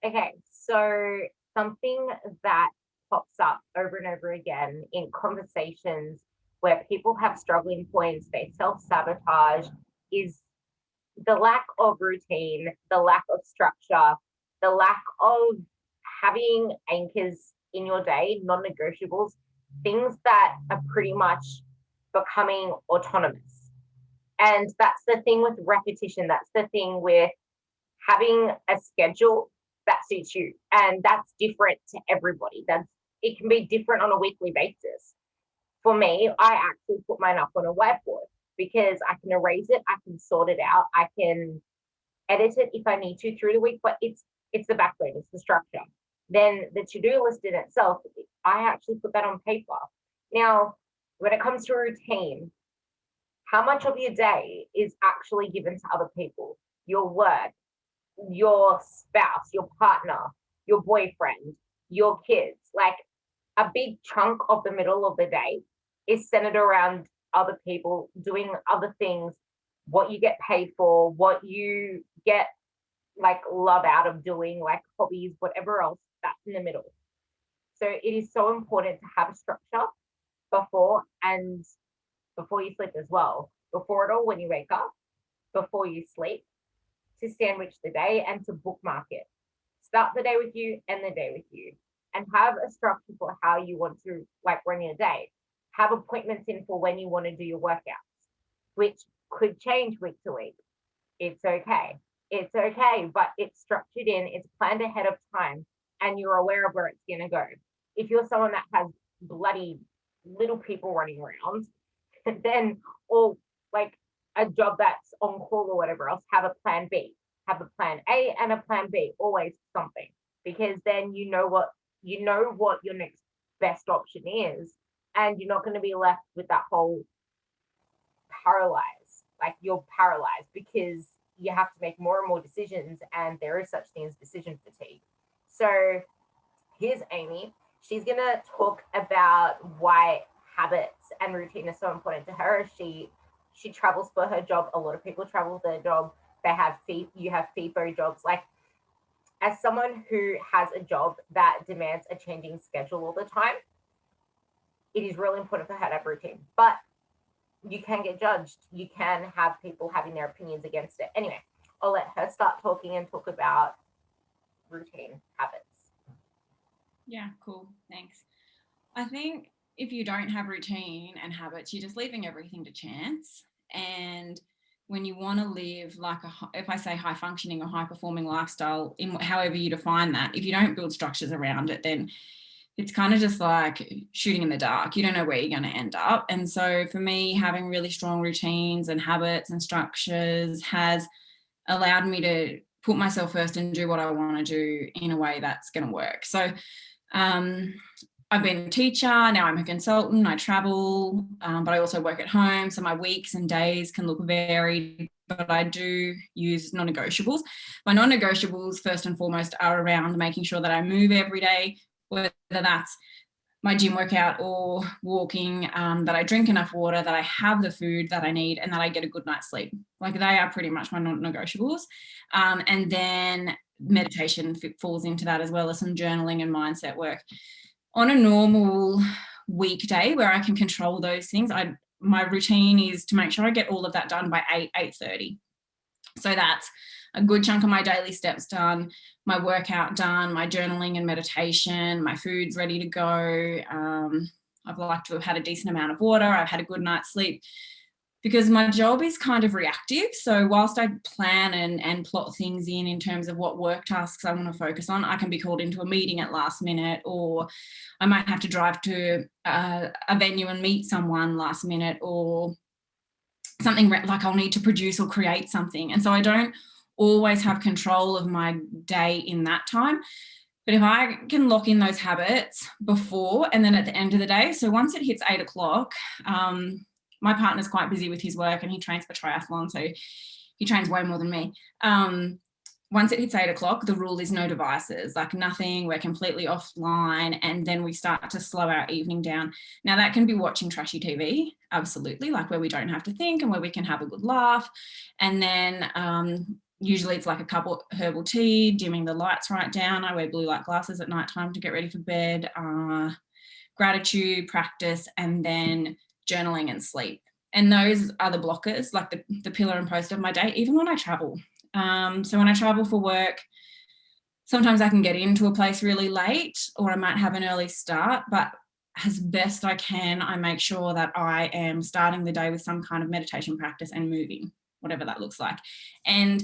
Okay, so something that pops up over and over again in conversations where people have struggling points, they self sabotage, is the lack of routine, the lack of structure, the lack of having anchors in your day, non negotiables, things that are pretty much becoming autonomous. And that's the thing with repetition. That's the thing with having a schedule that suits you. And that's different to everybody. It can be different on a weekly basis. For me, I actually put mine up on a whiteboard because I can erase it, I can sort it out, I can edit it if I need to through the week, but it's the backbone, it's the structure. Then the to-do list in itself, I actually put that on paper. Now, when it comes to routine, how much of your day is actually given to other people? Your work, your spouse, your partner, your boyfriend, your kids. Like a big chunk of the middle of the day is centered around other people doing other things, what you get paid for, what you get like love out of doing, like hobbies, whatever else that's in the middle. So it is so important to have a structure before and before you sleep as well. Before it all, when you wake up, before you sleep, to sandwich the day and to bookmark it. Start the day with you, end the day with you, and have a structure for how you want to like run your day. Have appointments in for when you want to do your workouts, which could change week to week. It's okay. It's okay, but it's structured in, it's planned ahead of time, and you're aware of where it's going to go. If you're someone that has bloody little people running around, then, or like a job that's on call or whatever else, have a plan B, have a plan A and a plan B, always something, because then you know what your next best option is, and you're not going to be left with that whole paralyzed, like you're paralyzed because you have to make more and more decisions, and there is such thing as decision fatigue. So here's Amy. She's gonna talk about why habits and routine are so important to her. She travels for her job. A lot of people travel for their job. They have you have FIFO jobs. Like as someone who has a job that demands a changing schedule all the time, it is really important for her to have routine. But you can get judged. You can have people having their opinions against it. Anyway, I'll let her start talking and talk about routine habits. Yeah, cool. Thanks. I think if you don't have routine and habits, you're just leaving everything to chance. And when you want to live like if I say high functioning or high performing lifestyle, in however you define that, if you don't build structures around it, then it's kind of just like shooting in the dark. You don't know where you're going to end up. And so for me, having really strong routines and habits and structures has allowed me to put myself first and do what I want to do in a way that's going to work. So um, I've been a teacher, now I'm a consultant, I travel, but I also work at home. So my weeks and days can look varied, but I do use non-negotiables. My non-negotiables, first and foremost, are around making sure that I move every day, whether that's my gym workout or walking, that I drink enough water, that I have the food that I need, and that I get a good night's sleep. Like they are pretty much my non-negotiables. And then meditation falls into that, as well as some journaling and mindset work. On a normal weekday where I can control those things, my routine is to make sure I get all of that done by 8:30. So that's a good chunk of my daily steps done, my workout done, my journaling and meditation, my food's ready to go. I've liked to have had a decent amount of water. I've had a good night's sleep, because my job is kind of reactive. So whilst I plan and plot things in terms of what work tasks I want to focus on, I can be called into a meeting at last minute, or I might have to drive to a venue and meet someone last minute, or something like I'll need to produce or create something. And so I don't always have control of my day in that time. But if I can lock in those habits before and then at the end of the day, so once it hits 8 o'clock, my partner's quite busy with his work and he trains for triathlon, so he trains way more than me. Once it hits 8 o'clock, the rule is no devices, like nothing, we're completely offline, and then we start to slow our evening down. Now that can be watching trashy TV, absolutely, like where we don't have to think and where we can have a good laugh. And then usually it's like a cup of herbal tea, dimming the lights right down. I wear blue light glasses at nighttime to get ready for bed, gratitude practice, and then journaling and sleep. And those are the blockers, like the pillar and post of my day, even when I travel. So when I travel for work, sometimes I can get into a place really late, or I might have an early start, but as best I can, I make sure that I am starting the day with some kind of meditation practice and moving, whatever that looks like. And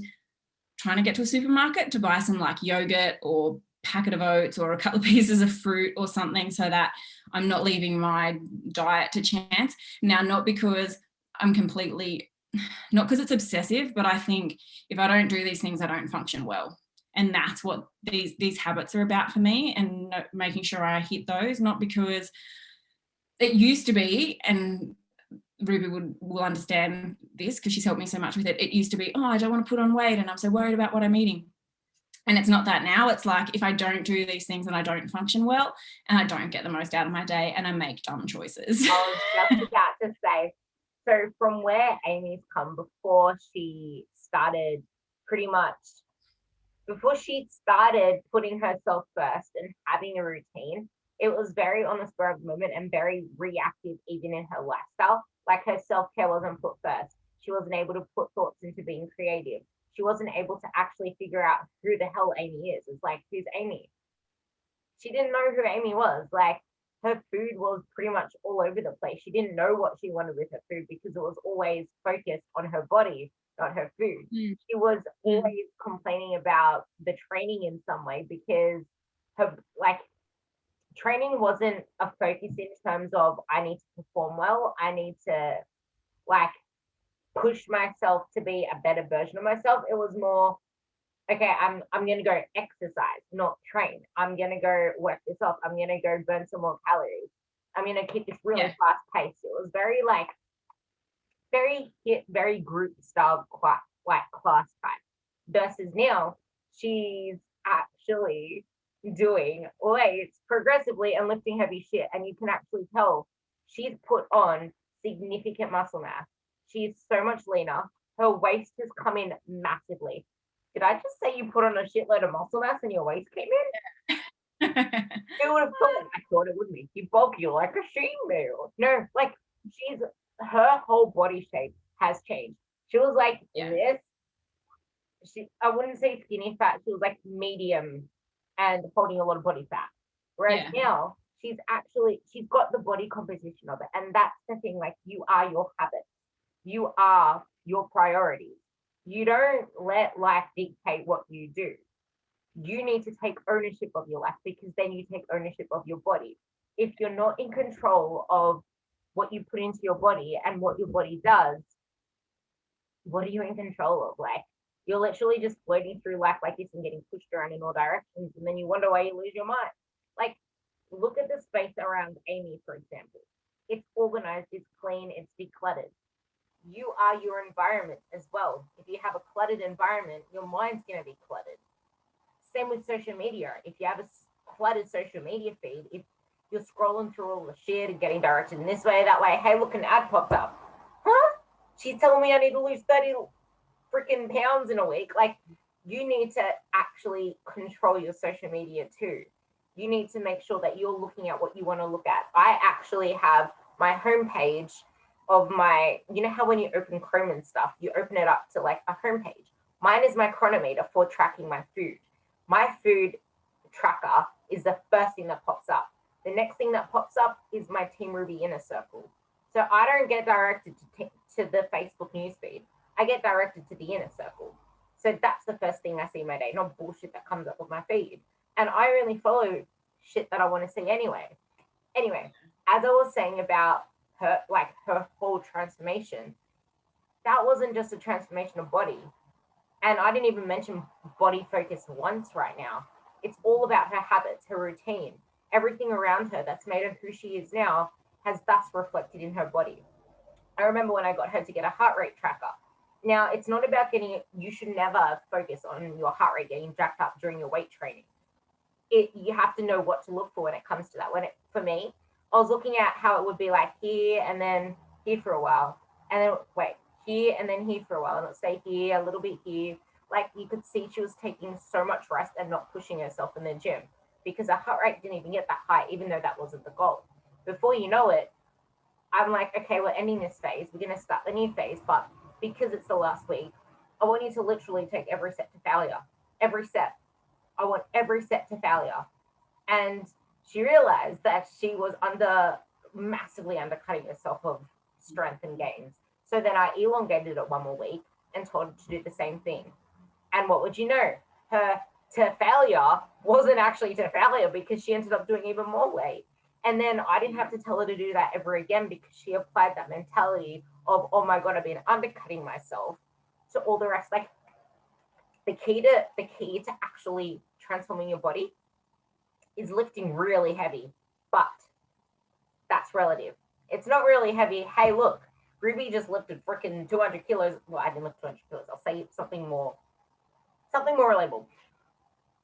trying to get to a supermarket to buy some like yogurt or packet of oats or a couple of pieces of fruit or something, so that I'm not leaving my diet to chance. Now, not because I'm completely, not because it's obsessive, but I think if I don't do these things, I don't function well. And that's what these habits are about for me, and making sure I hit those, not because it used to be, and Ruby will understand this because she's helped me so much with it. It used to be, oh, I don't want to put on weight and I'm so worried about what I'm eating. And it's not that now. It's like, if I don't do these things, then I don't function well and I don't get the most out of my day and I make dumb choices. I was just about to say, so from where Amy's come before she started putting herself first and having a routine, it was very on the spur of the moment and very reactive, even in her lifestyle. Like, her self-care wasn't put first. She wasn't able to put thoughts into being creative. She wasn't able to actually figure out who the hell Amy is. It's like, who's Amy? She didn't know who Amy was. Like, her food was pretty much all over the place. She didn't know what she wanted with her food because it was always focused on her body, not her food. She was always complaining about the training in some way, because her, like, training wasn't a focus in terms of, I need to perform well, I need to, like, push myself to be a better version of myself. It was more, okay, I'm gonna go exercise, not train. I'm gonna go work this off. I'm gonna go burn some more calories. I'm gonna keep this really fast pace. It was very like very group style, quite like class type. Versus now, she's actually doing weights progressively and lifting heavy shit, and you can actually tell she's put on significant muscle mass. She's so much leaner. Her waist has come in massively. Did I just say you put on a shitload of muscle mass and your waist came in? Who would have thought? I thought it would make you bulky like a female. No, like, her whole body shape has changed. She was like this. I wouldn't say skinny fat. She was like medium and holding a lot of body fat. Whereas now she's got the body composition of it. And that's the thing, like, you are your habits. You are your priorities. You don't let life dictate what you do. You need to take ownership of your life, because then you take ownership of your body. If you're not in control of what you put into your body and what your body does, what are you in control of? Like, you're literally just floating through life like this and getting pushed around in all directions, and then you wonder why you lose your mind. Like, look at the space around Amy, for example. It's organized, it's clean, it's decluttered. You are your environment as well. If you have a cluttered environment, your mind's going to be cluttered. Same with social media. If you have a cluttered social media feed, if you're scrolling through all the shit and getting directed in this way, that way, hey, look, an ad popped up. Huh? She's telling me I need to lose 30 freaking pounds in a week. Like, you need to actually control your social media too. You need to make sure that you're looking at what you want to look at. I actually have my homepage of my, you know how when you open Chrome and stuff, you open it up to like a homepage. Mine is my chronometer for tracking my food. My food tracker is the first thing that pops up. The next thing that pops up is my Team Ruby inner circle. So I don't get directed to the Facebook newsfeed. I get directed to the inner circle. So that's the first thing I see in my day, not bullshit that comes up with my feed. And I only follow shit that I want to see anyway. Anyway, as I was saying about her whole transformation, that wasn't just a transformation of body. And I didn't even mention body focus once right now. It's all about her habits, her routine, everything around her that's made her who she is now has thus reflected in her body. I remember when I got her to get a heart rate tracker. Now, it's not about you should never focus on your heart rate getting jacked up during your weight training. You have to know what to look for when it comes to that. For me, I was looking at how it would be like here and then here for a while, and then wait, here and then here for a while, and let's say here, a little bit here, Like you could see she was taking so much rest and not pushing herself in the gym because her heart rate didn't even get that high, even though that wasn't the goal. Before you know it, I'm like, okay, we're ending this phase. We're going to start the new phase. But because it's the last week, I want you to literally take every set to failure. Every set. I want every set to failure. And she realized that she was massively undercutting herself of strength and gains. So then I elongated it one more week and told her to do the same thing. And what would you know? Her to failure wasn't actually to failure because she ended up doing even more weight. And then I didn't have to tell her to do that ever again because she applied that mentality of, oh my God, I've been undercutting myself to all the rest. Like the key to actually transforming your body is lifting really heavy, but that's relative. It's not really heavy. Hey, look, Ruby just lifted freaking 200 kilos. Well, I didn't lift 200 kilos. I'll say something more relatable.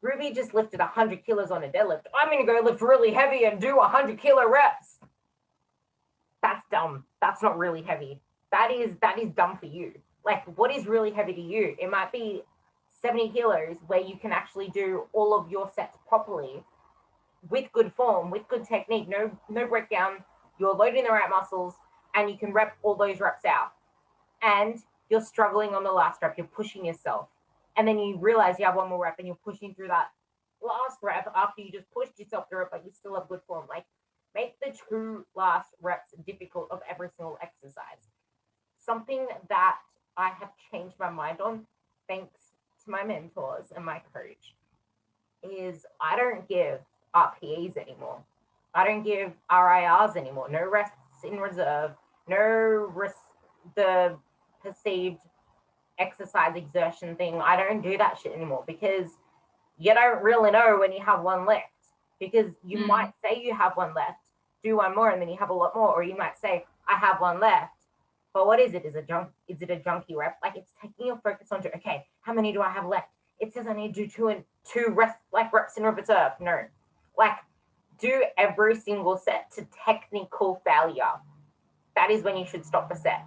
Ruby just lifted 100 kilos on a deadlift. I'm going to go lift really heavy and do 100-kilo reps. That's dumb. That's not really heavy. That is dumb for you. Like, what is really heavy to you? It might be 70 kilos where you can actually do all of your sets properly with good form, with good technique, no breakdown. You're loading the right muscles and you can rep all those reps out. And you're struggling on the last rep, you're pushing yourself. And then you realize you have one more rep and you're pushing through that last rep after you just pushed yourself through it, but you still have good form. Like, make the two last reps difficult of every single exercise. Something that I have changed my mind on, thanks to my mentors and my coach, is I don't give RPEs anymore. I don't give RIRs anymore. No rests in reserve. The perceived exercise exertion thing. I don't do that shit anymore because you don't really know when you have one left. Because you might say you have one left, do one more, and then you have a lot more. Or you might say, I have one left. But what is it? Is it a junky rep? Like, it's taking your focus onto, okay, how many do I have left? It says I need to do two reps in reserve. No. Like, do every single set to technical failure. That is when you should stop the set.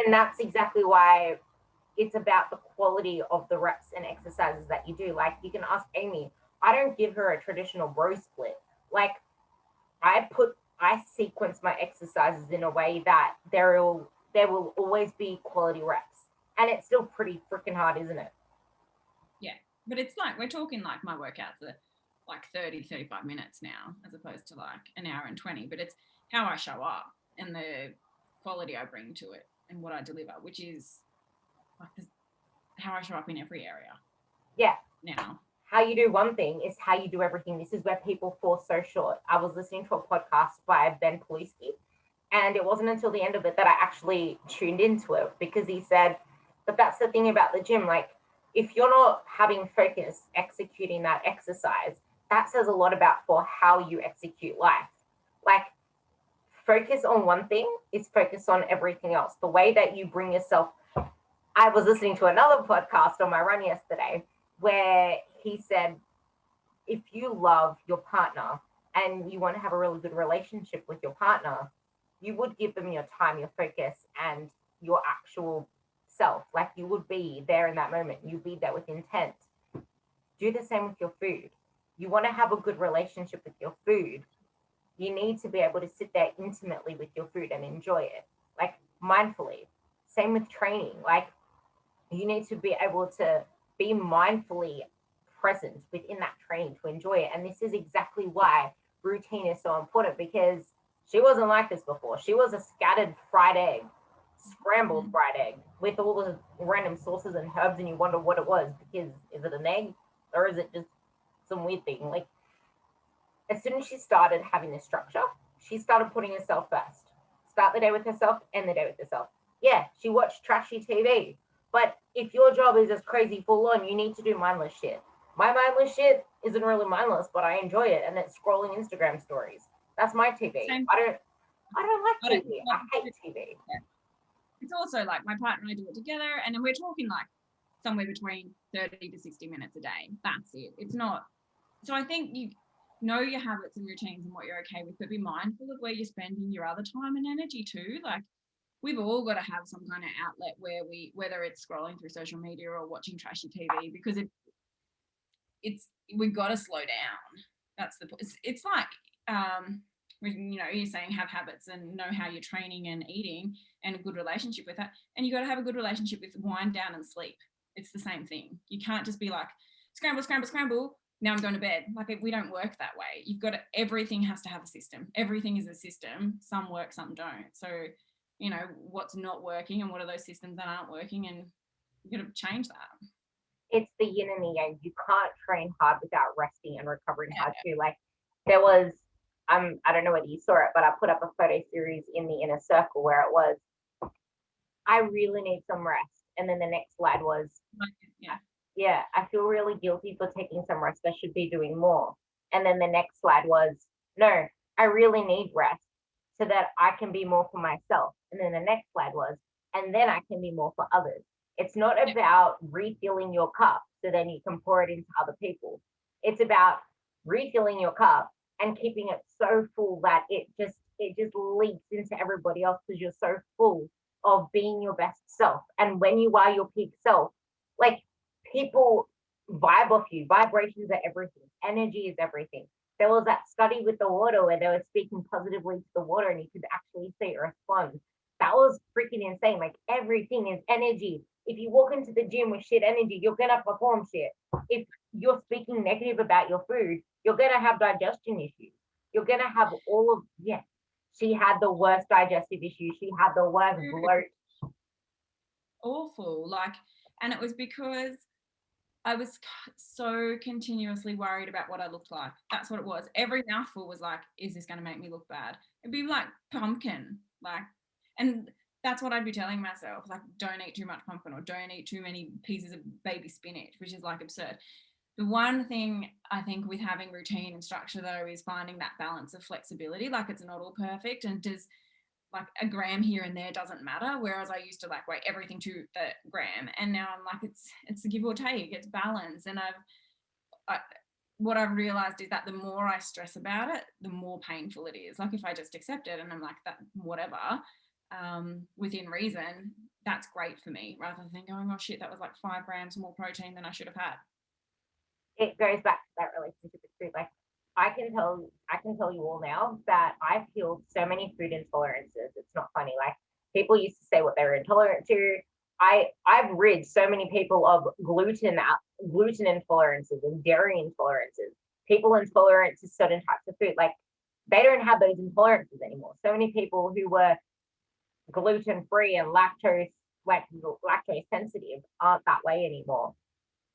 And that's exactly why it's about the quality of the reps and exercises that you do. Like, you can ask Amy, I don't give her a traditional bro split. Like, I sequence my exercises in a way that there will always be quality reps. And it's still pretty freaking hard, isn't it? Yeah. But it's like, we're talking like my workouts are like 30, 35 minutes now, as opposed to like an hour and 20. But it's how I show up and the quality I bring to it and what I deliver, which is like how I show up in every area. Yeah. Now. How you do one thing is how you do everything. This is where people fall so short. I was listening to a podcast by Ben Paluski, and it wasn't until the end of it that I actually tuned into it because he said, but that's the thing about the gym. Like, if you're not having focus executing that exercise, that says a lot about for how you execute life. Like, focus on one thing is focus on everything else. The way that you bring yourself. I was listening to another podcast on my run yesterday where he said, if you love your partner and you want to have a really good relationship with your partner, you would give them your time, your focus, and your actual self. Like, you would be there in that moment. You'd be there with intent. Do the same with your food. You want to have a good relationship with your food. You need to be able to sit there intimately with your food and enjoy it, like mindfully. Same with training. Like, you need to be able to be mindfully present within that training to enjoy it. And this is exactly why routine is so important, because she wasn't like this before. She was a scattered fried egg, scrambled fried egg with all the random sauces and herbs, and you wonder what it was because is it an egg or is it just some weird thing? Like, as soon as she started having this structure, she started putting herself first. Start the day with herself, end the day with herself. Yeah, she watched trashy TV. But if your job is just crazy full on, you need to do mindless shit. My mindless shit isn't really mindless, but I enjoy it, and it's scrolling Instagram stories. That's my TV. I don't like TV. I hate TV. It's also like my partner and I do it together, and then we're talking like somewhere between 30 to 60 minutes a day. That's it. It's not. So I think you know your habits and routines and what you're okay with, but be mindful of where you're spending your other time and energy too. Like, we've all got to have some kind of outlet where whether it's scrolling through social media or watching trashy TV, because it's we've got to slow down. That's the point. It's like you're saying have habits and know how you're training and eating and a good relationship with that, and you got to have a good relationship with wind down and sleep. It's the same thing. You can't just be like scramble, scramble, scramble. Now I'm going to bed. Like, we don't work that way. You've got to, everything has to have a system. Everything is a system. Some work, some don't. So, what's not working and what are those systems that aren't working, and you've got to change that. It's the yin and the yang. You can't train hard without resting and recovering hard too. Like, there was, I don't know whether you saw it, but I put up a photo series in the inner circle where it was, I really need some rest. And then the next slide was, yeah, I feel really guilty for taking some rest. I should be doing more. And then the next slide was, no, I really need rest so that I can be more for myself. And then the next slide was, and then I can be more for others. It's not about refilling your cup so then you can pour it into other people. It's about refilling your cup and keeping it so full that it just leaks into everybody else because you're so full of being your best self. And when you are your peak self, like, people vibe off you. Vibrations are everything. Energy is everything. There was that study with the water where they were speaking positively to the water and you could actually see it respond. That was freaking insane. Like, everything is energy. If you walk into the gym with shit energy, you're gonna perform shit. If you're speaking negative about your food, you're gonna have digestion issues. You're gonna have all of, yeah. She had the worst digestive issues. She had the worst bloat. Awful. Like, and it was because I was so continuously worried about what I looked like. That's what it was. Every mouthful was like, is this going to make me look bad? It'd be like pumpkin, like, and that's what I'd be telling myself, like, don't eat too much pumpkin or don't eat too many pieces of baby spinach, which is like absurd. The one thing I think with having routine and structure though is finding that balance of flexibility. Like, it's not all perfect, and does, like, a gram here and there doesn't matter. Whereas I used to like weigh everything to the gram, and now I'm like, it's a give or take, it's balance. And what I've realized is that the more I stress about it, the more painful it is. Like, if I just accept it and I'm like, that whatever, within reason, that's great for me, rather than going, oh shit, that was like 5 grams more protein than I should have had. It goes back to that relationship with food. Like, I can tell you all now that I've healed so many food intolerances. It's not funny. Like, people used to say what they were intolerant to. I've rid so many people of gluten intolerances and dairy intolerances. People intolerant to certain types of food, like, they don't have those intolerances anymore. So many people who were gluten free and lactose sensitive aren't that way anymore.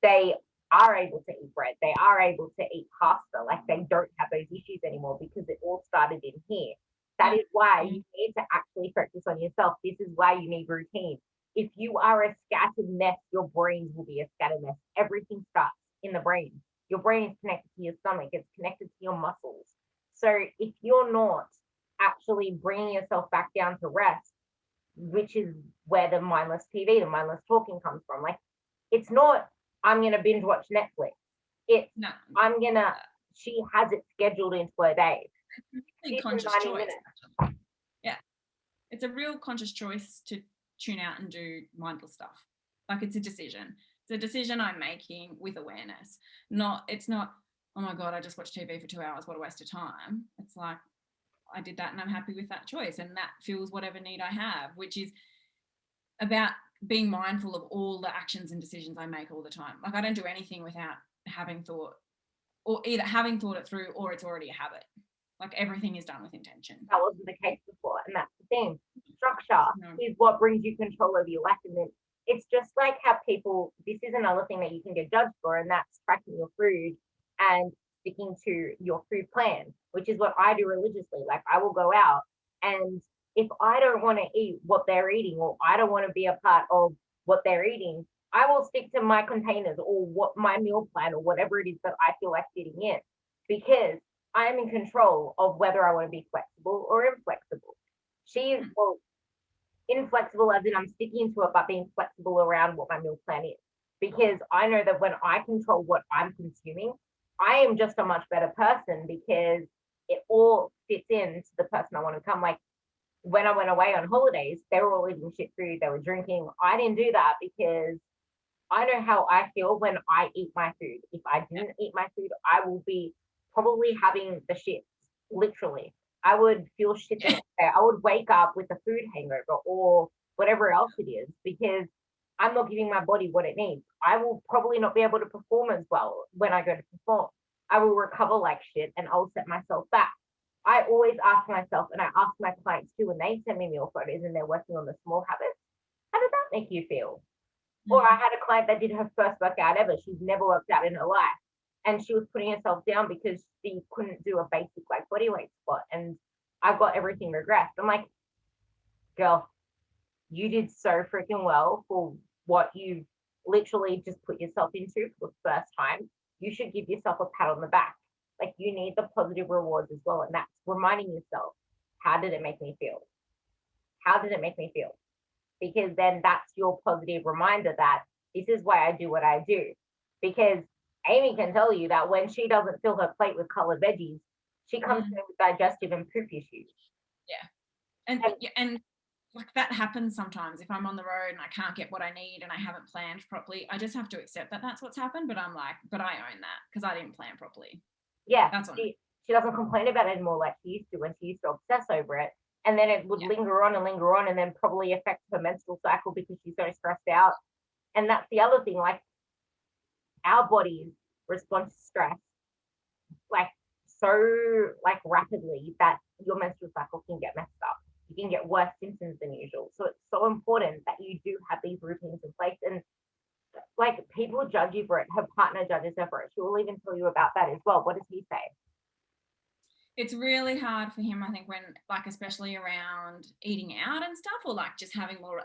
They are able to eat bread. They are able to eat pasta. Like, they don't have those issues anymore because it all started in here. That is why you need to actually focus on yourself. This is why you need routine. If you are a scattered mess, your brains will be a scattered mess. Everything starts in the brain. Your brain is connected to your stomach. It's connected to your muscles. So if you're not actually bringing yourself back down to rest, which is where the mindless TV, the mindless talking comes from. Like, it's not, I'm going to binge watch Netflix. It's, no. She has it scheduled into her day. It's a conscious choice. Yeah. It's a real conscious choice to tune out and do mindless stuff. Like, it's a decision. It's a decision I'm making with awareness. It's not, oh my God, I just watched TV for 2 hours. What a waste of time. It's like, I did that and I'm happy with that choice. And that fills whatever need I have, which is about being mindful of all the actions and decisions I make all the time. Like, I don't do anything without having thought, or either having thought it through, or it's already a habit. Like, everything is done with intention. That wasn't the case before. And that's the thing. Structure is what brings you control over your life. And then it's just like how people, this is another thing that you can get judged for, and that's tracking your food and sticking to your food plan, which is what I do religiously. Like, I will go out, and if I don't want to eat what they're eating, or I don't want to be a part of what they're eating, I will stick to my containers or what my meal plan or whatever it is that I feel like fitting in, because I am in control of whether I want to be flexible or inflexible. She is, well, inflexible as in I'm sticking to it, but being flexible around what my meal plan is. Because I know that when I control what I'm consuming, I am just a much better person, because it all fits into the person I want to become. Like, when I went away on holidays, they were all eating shit food, they were drinking. I didn't do that because I know how I feel when I eat my food. If I didn't eat my food, I will be probably having the shits, literally. I would feel shit the Yeah. next day. I would wake up with a food hangover or whatever else it is because I'm not giving my body what it needs. I will probably not be able to perform as well when I go to perform. I will recover like shit and I'll set myself back. I always ask myself, and I ask my clients too when they send me meal photos and they're working on the small habits, how did that make you feel? Or I Mm. had a client that did her first workout ever. She's never worked out in her life. And she was putting herself down because she couldn't do a basic like body weight squat. And I got everything regressed. I'm like, girl, you did so freaking well for what you literally just put yourself into for the first time. You should give yourself a pat on the back. Like you need the positive rewards as well. And that's reminding yourself, how did it make me feel? How did it make me feel? Because then that's your positive reminder that this is why I do what I do. Because Amy can tell you that when she doesn't fill her plate with colored veggies, she comes Mm. in with digestive and poop issues. Yeah. And And yeah, and like that happens sometimes if I'm on the road and I can't get what I need and I haven't planned properly. I just have to accept that that's what's happened. But I'm like, but I own that because I didn't plan properly. yeah, That's on me. she doesn't complain about it anymore like she used to when she used to obsess over it. And then it would Yeah. linger on and then probably affect her menstrual cycle because she's so stressed out. And that's the other thing, like our bodies respond to stress like so like rapidly that your menstrual cycle can get messed up. You can get worse symptoms than usual. So it's so important that you do have these routines in place. And like people judge you for it. Her partner judges her for it. She will even tell you about that as well. What does he say? It's really hard for him, I think, when like especially around eating out and stuff, or like just having more.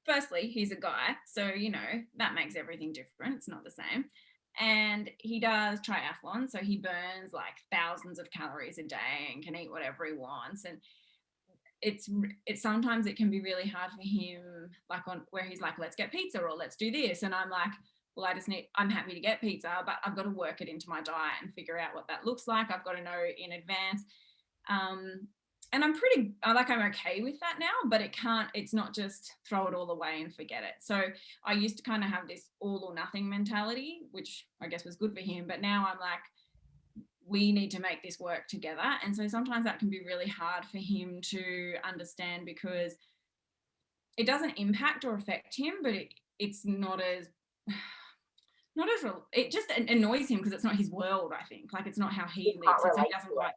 Firstly, he's a guy, so that makes everything different. It's not the same. And he does triathlon, so he burns like thousands of calories a day and can eat whatever he wants. And it's sometimes it can be really hard for him, like on where he's like, let's get pizza or let's do this, and I'm like, well, I'm happy to get pizza, but I've got to work it into my diet and figure out what that looks like. I've got to know in advance. um and I'm okay with that now, but it's not just throw it all away and forget it. So I used to kind of have this all or nothing mentality, which I guess was good for him, but now I'm like, we need to make this work together. And so sometimes that can be really hard for him to understand because it doesn't impact or affect him, but it's not as not as real. It just annoys him because it's not his world. I think like it's not how You he can't lives, and so he relate doesn't to quite. it.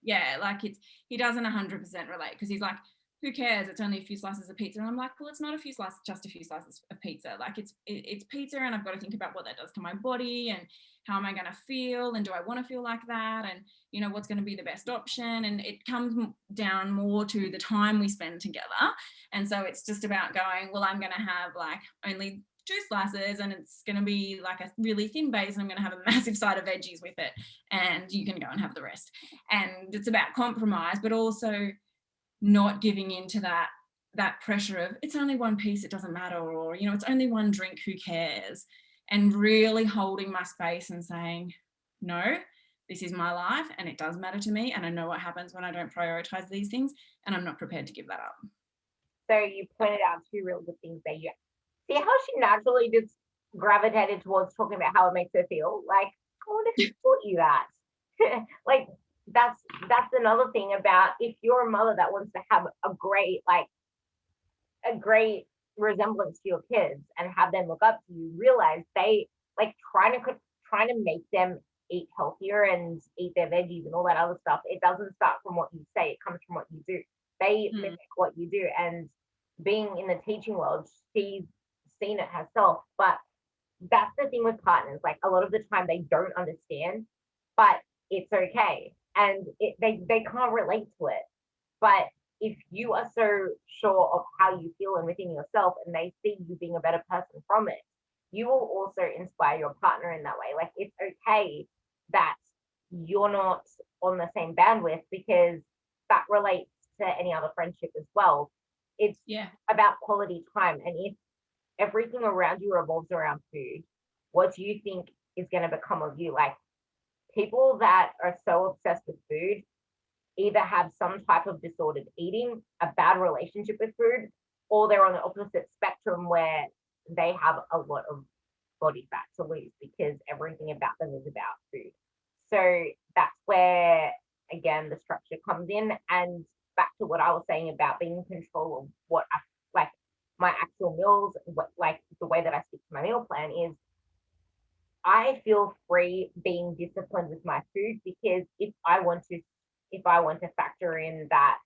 Yeah, like he doesn't 100% relate because he's like, who cares? It's only a few slices of pizza, and I'm like, well, it's not a few slices, just a few slices of pizza. Like it's pizza, and I've got to think about what that does to my body and how am I going to feel, and do I want to feel like that, and what's going to be the best option. And it comes down more to the time we spend together, and so it's just about going, well, I'm going to have like only 2 slices and it's going to be like a really thin base and I'm going to have a massive side of veggies with it and you can go and have the rest. And it's about compromise, but also not giving into that pressure of it's only one piece, it doesn't matter, or it's only one drink, who cares, and really holding my space and saying, no, this is my life and it does matter to me, and I know what happens when I don't prioritize these things, and I'm not prepared to give that up. So you pointed out two real good things there. You see how she naturally just gravitated towards talking about how it makes her feel. Like, I wonder who taught you that. Like that's another thing about if you're a mother that wants to have a great resemblance to your kids and have them look up to you, realize they like trying to make them eat healthier and eat their veggies and all that other stuff. It doesn't start from what you say, it comes from what you do. They mimic what you do. And being in the teaching world, she's seen it herself. But that's the thing with partners. Like a lot of the time they don't understand, but it's okay. And they can't relate to it. But if you are so sure of how you feel and within yourself and they see you being a better person from it, you will also inspire your partner in that way. Like it's okay that you're not on the same bandwidth because that relates to any other friendship as well. It's Yeah. about quality time. And if everything around you revolves around food, what do you think is going to become of you? Like people that are so obsessed with food, either have some type of disordered eating, a bad relationship with food, or they're on the opposite spectrum where they have a lot of body fat to lose because everything about them is about food. So that's where, again, the structure comes in. And back to what I was saying about being in control of what I like my actual meals, what like the way that I stick to my meal plan is I feel free being disciplined with my food because if I want to factor in that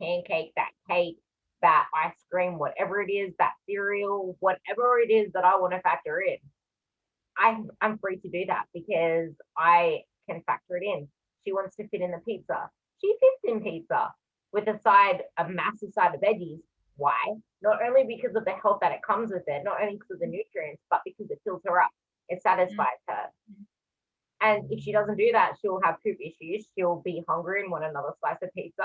pancake, that cake, that ice cream, whatever it is, that cereal, whatever it is that I want to factor in, I'm free to do that because I can factor it in. She wants to fit in the pizza. She fits in pizza with a massive side of veggies. Why? Not only because of the health that it comes with it, not only because of the nutrients, but because it fills her up. It satisfies her. And if she doesn't do that, she'll have poop issues. She'll be hungry and want another slice of pizza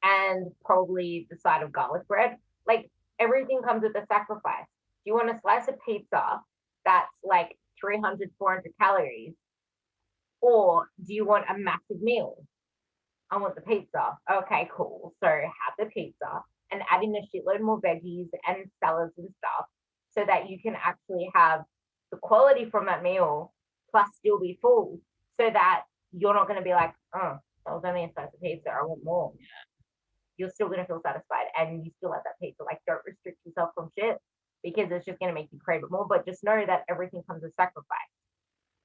and probably the side of garlic bread. Like everything comes with a sacrifice. Do you want a slice of pizza that's like 300, 400 calories? Or do you want a massive meal? I want the pizza. Okay, cool. So have the pizza and add in a shitload more veggies and salads and stuff so that you can actually have the quality from that meal plus still be full so that you're not going to be like, oh, that was only a slice of pizza. I want more. You're still going to feel satisfied and you still have that pizza. Like, don't restrict yourself from shit because it's just going to make you crave it more. But just know that everything comes with sacrifice.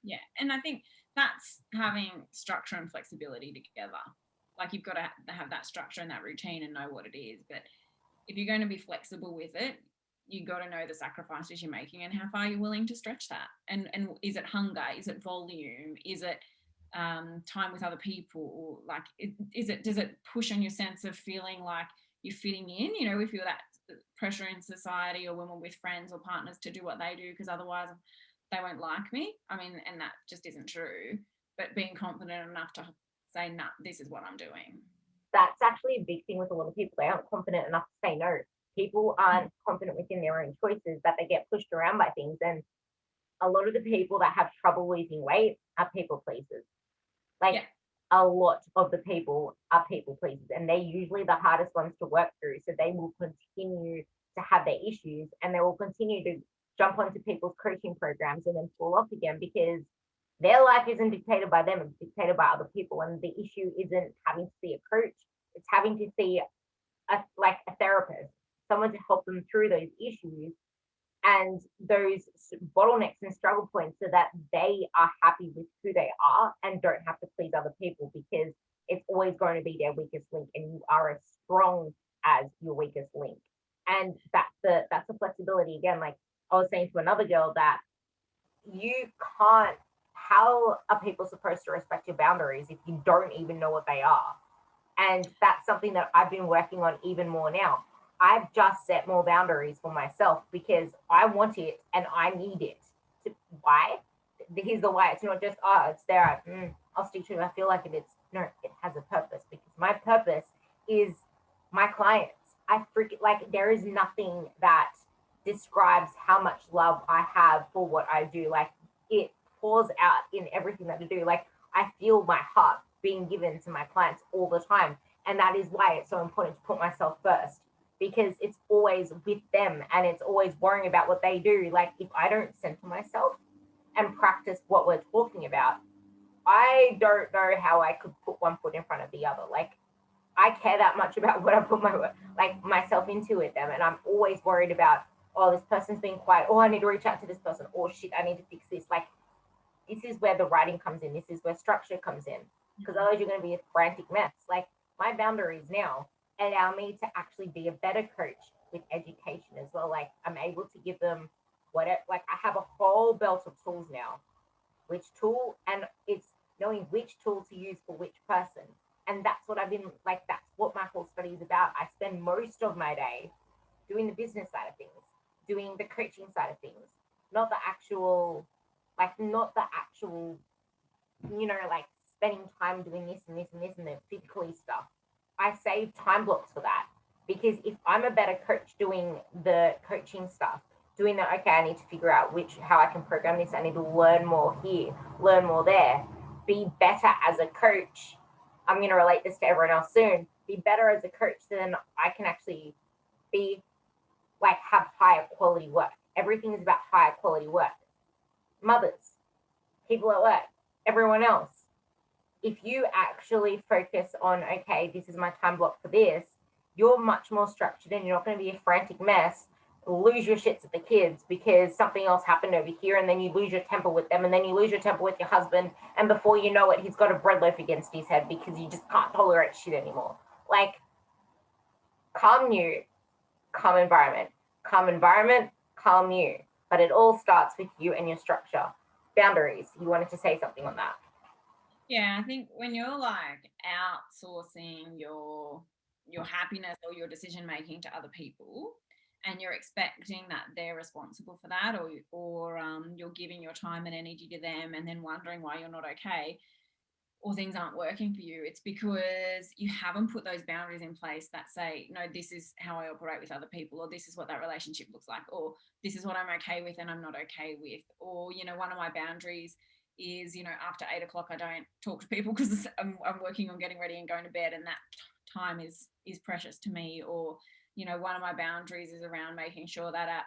Yeah. And I think that's having structure and flexibility together. Like you've got to have that structure and that routine and know what it is. But if you're going to be flexible with it, you got to know the sacrifices you're making and how far you're willing to stretch that. And is it hunger? Is it volume? Is it time with other people? Like, does it push on your sense of feeling like you're fitting in? You know, we feel that pressure in society or when we're with friends or partners to do what they do because otherwise they won't like me. I mean, and that just isn't true. But being confident enough to say, nah, this is what I'm doing. That's actually a big thing with a lot of people. They aren't confident enough to say no. People aren't confident within their own choices, that they get pushed around by things. And a lot of the people that have trouble losing weight are people pleasers. Like yeah. A lot of the people are people pleasers, and they're usually the hardest ones to work through. So they will continue to have their issues and they will continue to jump onto people's coaching programs and then fall off again because their life isn't dictated by them, it's dictated by other people. And the issue isn't having to see a coach, it's having to see a therapist, someone to help them through those issues and those bottlenecks and struggle points so that they are happy with who they are and don't have to please other people because it's always going to be their weakest link and you are as strong as your weakest link. And that's the flexibility again. Like I was saying to another girl that you can't, how are people supposed to respect your boundaries if you don't even know what they are? And that's something that I've been working on even more now. I've just set more boundaries for myself because I want it and I need it. Why? Here's the why. It's not just, oh, it's there. I'll stick to it. I feel like it. It's no, it has a purpose because my purpose is my clients. I freaking like there is nothing that describes how much love I have for what I do. Like it pours out in everything that I do. Like I feel my heart being given to my clients all the time. And that is why it's so important to put myself first because it's always with them and it's always worrying about what they do. Like if I don't center myself and practice what we're talking about, I don't know how I could put one foot in front of the other. Like I care that much about what I put myself into with them. And I'm always worried about, oh, this person's being quiet. Oh, I need to reach out to this person. Oh shit, I need to fix this. Like this is where the writing comes in. This is where structure comes in. Because otherwise you're going to be a frantic mess. Like my boundaries now allow me to actually be a better coach with education as well. Like I'm able to give them whatever, like I have a whole belt of tools now. Which tool, and it's knowing which tool to use for which person. And that's what I've been like, that's what my whole study is about. I spend most of my day doing the business side of things, doing the coaching side of things, not the actual, like spending time doing this and this and this and the physically stuff. I save time blocks for that because if I'm a better coach doing the coaching stuff, doing that, okay, I need to figure out how I can program this. I need to learn more here, learn more there, be better as a coach. I'm going to relate this to everyone else soon, be better as a coach, so then I can actually be like have higher quality work. Everything is about higher quality work. Mothers, people at work, everyone else. If you actually focus on, okay, this is my time block for this, you're much more structured and you're not going to be a frantic mess, lose your shits at the kids because something else happened over here, and then you lose your temper with them, and then you lose your temper with your husband, and before you know it, he's got a bread loaf against his head because you just can't tolerate shit anymore. Like, calm you, calm environment, calm environment, calm you. But it all starts with you and your structure. Boundaries. You wanted to say something on that? Yeah, I think when you're like outsourcing your happiness or your decision making to other people, and you're expecting that they're responsible for that, or you're giving your time and energy to them, and then wondering why you're not okay, or things aren't working for you, it's because you haven't put those boundaries in place that say, no, this is how I operate with other people, or this is what that relationship looks like, or this is what I'm okay with and I'm not okay with. Or, one of my boundaries is, after 8 o'clock, I don't talk to people because I'm working on getting ready and going to bed, and that time is precious to me. Or, one of my boundaries is around making sure that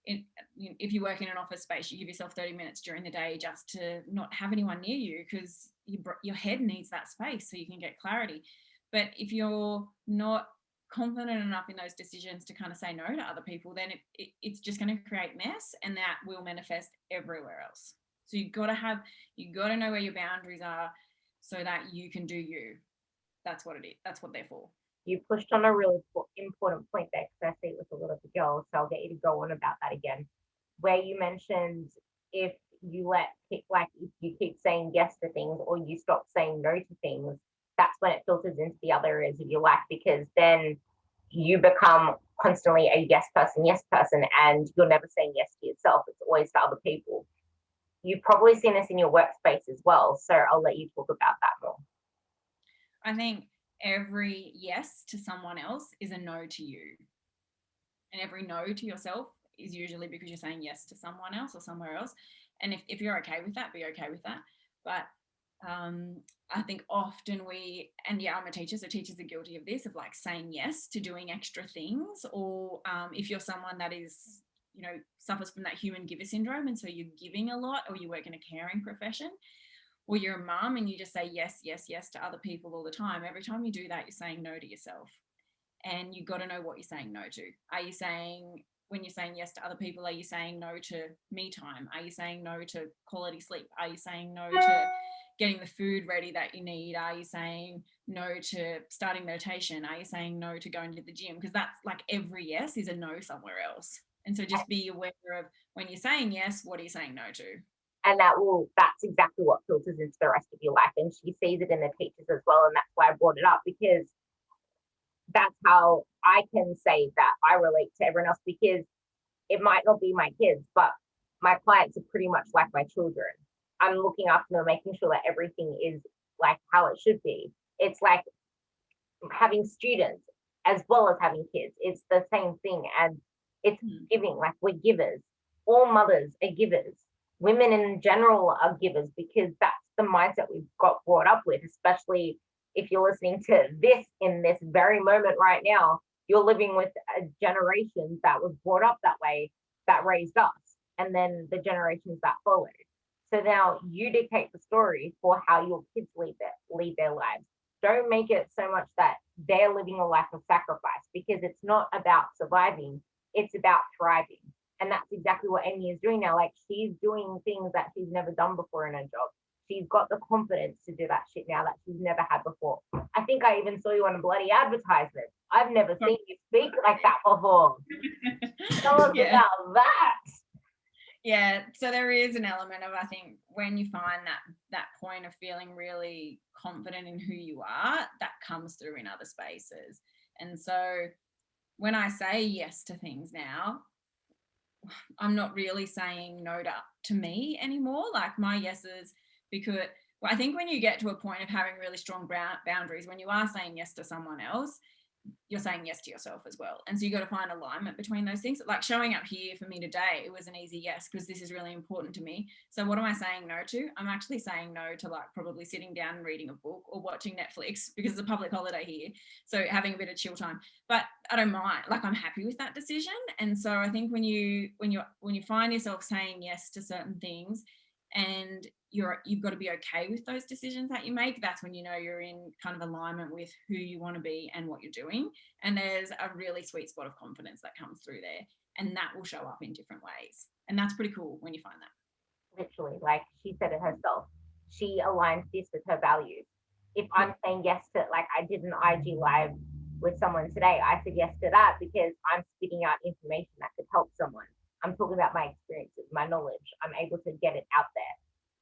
if you work in an office space, you give yourself 30 minutes during the day just to not have anyone near you, because your head needs that space so you can get clarity. But if you're not confident enough in those decisions to kind of say no to other people, then it's just going to create mess, and that will manifest everywhere else. So you got to know where your boundaries are so that you can do you. That's what it is. That's what they're for. You pushed on a really important point there, because I see it with a lot of the girls, so I'll get you to go on about that again. Where you mentioned, if you if you keep saying yes to things or you stop saying no to things, that's when it filters into the other areas of your life, because then you become constantly a yes person, and you're never saying yes to yourself. It's always to other people. You've probably seen this in your workspace as well, so I'll let you talk about that more. I think every yes to someone else is a no to you. And every no to yourself is usually because you're saying yes to someone else or somewhere else. And if you're okay with that, be okay with that. But I think often I'm a teacher, so teachers are guilty of this, of like saying yes to doing extra things. Or if you're someone that is, suffers from that human giver syndrome, and so you're giving a lot, or you work in a caring profession, or you're a mum and you just say yes, yes, yes to other people all the time, every time you do that, you're saying no to yourself. And you've got to know what you're saying no to. Are you saying, when you're saying yes to other people, are you saying no to me time? Are you saying no to quality sleep? Are you saying no to getting the food ready that you need? Are you saying no to starting meditation? Are you saying no to going to the gym? Because that's like every yes is a no somewhere else. And so just be aware of, when you're saying yes, what are you saying no to? And that's exactly what filters into the rest of your life. And she sees it in the teachers as well. And that's why I brought it up, because that's how I can say that I relate to everyone else, because it might not be my kids, but my clients are pretty much like my children. I'm looking after them, making sure that everything is like how it should be. It's like having students as well as having kids. It's the same thing. And it's giving, like, we're givers. All mothers are givers. Women in general are givers, because that's the mindset we've got brought up with, especially if you're listening to this in this very moment right now. You're living with a generation that was brought up that way, that raised us, and then the generations that followed. So now you dictate the story for how your kids lead their lives. Don't make it so much that they're living a life of sacrifice, because it's not about surviving, it's about thriving. And that's exactly what Amy is doing now. Like, she's doing things that she's never done before in her job. She's got the confidence to do that shit now that she's never had before. I think I even saw you on a bloody advertisement. I've never seen you speak like that before. Tell us about that. Yeah, so there is an element of, I think, when you find that point of feeling really confident in who you are, that comes through in other spaces. And so when I say yes to things now, I'm not really saying no to me anymore. Like, my yeses, because I think when you get to a point of having really strong boundaries, when you are saying yes to someone else, you're saying yes to yourself as well. And so you got to find alignment between those things. Like showing up here for me today, it was an easy yes, because this is really important to me. So what am I saying no to? I'm actually saying no to like probably sitting down and reading a book or watching Netflix, because it's a public holiday here. So having a bit of chill time. But I don't mind. Like, I'm happy with that decision. And so I think when you find yourself saying yes to certain things, and you've got to be okay with those decisions that you make, that's when you know you're in kind of alignment with who you want to be and what you're doing. And there's a really sweet spot of confidence that comes through there, and that will show up in different ways, and that's pretty cool when you find that. Literally, like she said it herself, she aligns this with her values. If I'm saying yes to, like, I did an IG live with someone today, I said yes to that because I'm spitting out information that could help someone. I'm talking about my experiences, my knowledge. I'm able to get it out there.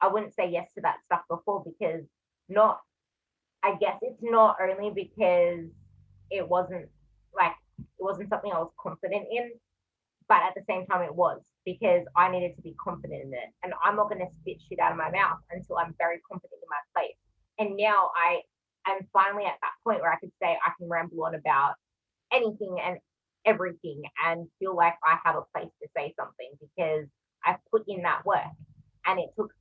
I wouldn't say yes to that stuff before because not, I guess it's not only because it wasn't like, it wasn't something I was confident in, but at the same time it was because I needed to be confident in it. And I'm not going to spit shit out of my mouth until I'm very confident in my place. And now I'm finally at that point where I could say I can ramble on about anything and everything and feel like I have a place to say something because I've put in that work. And it took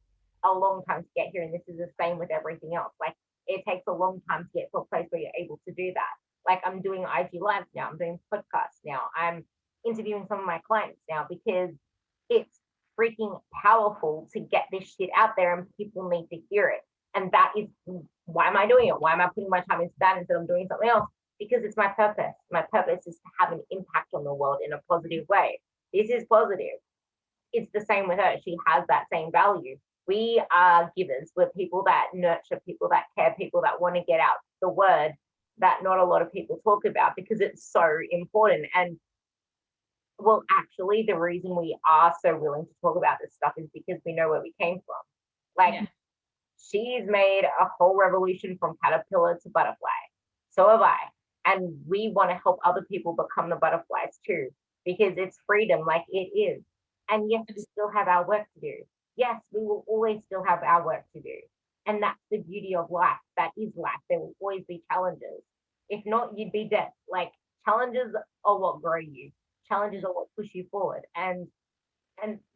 a long time to get here. And this is the same with everything else. Like, it takes a long time to get to a place where you're able to do that. Like, I'm doing IG lives now, I'm doing podcasts now, I'm interviewing some of my clients now because it's freaking powerful to get this shit out there and people need to hear it. And that is, why am I doing it? Why am I putting my time into that instead of doing something else? Because it's my purpose. My purpose is to have an impact on the world in a positive way. This is positive. It's the same with her. She has that same value. We are givers. We're people that nurture, people that care, people that want to get out the word that not a lot of people talk about because it's so important. And well, actually, the reason we are so willing to talk about this stuff is because we know where we came from. Like, yeah. She's made a whole revolution from caterpillar to butterfly. So have I. And we want to help other people become the butterflies too, because it's freedom, like it is. And yes, we still have our work to do. Yes, we will always still have our work to do. And that's the beauty of life. That is life. There will always be challenges. If not, you'd be dead. Like, challenges are what grow you. Challenges are what push you forward. And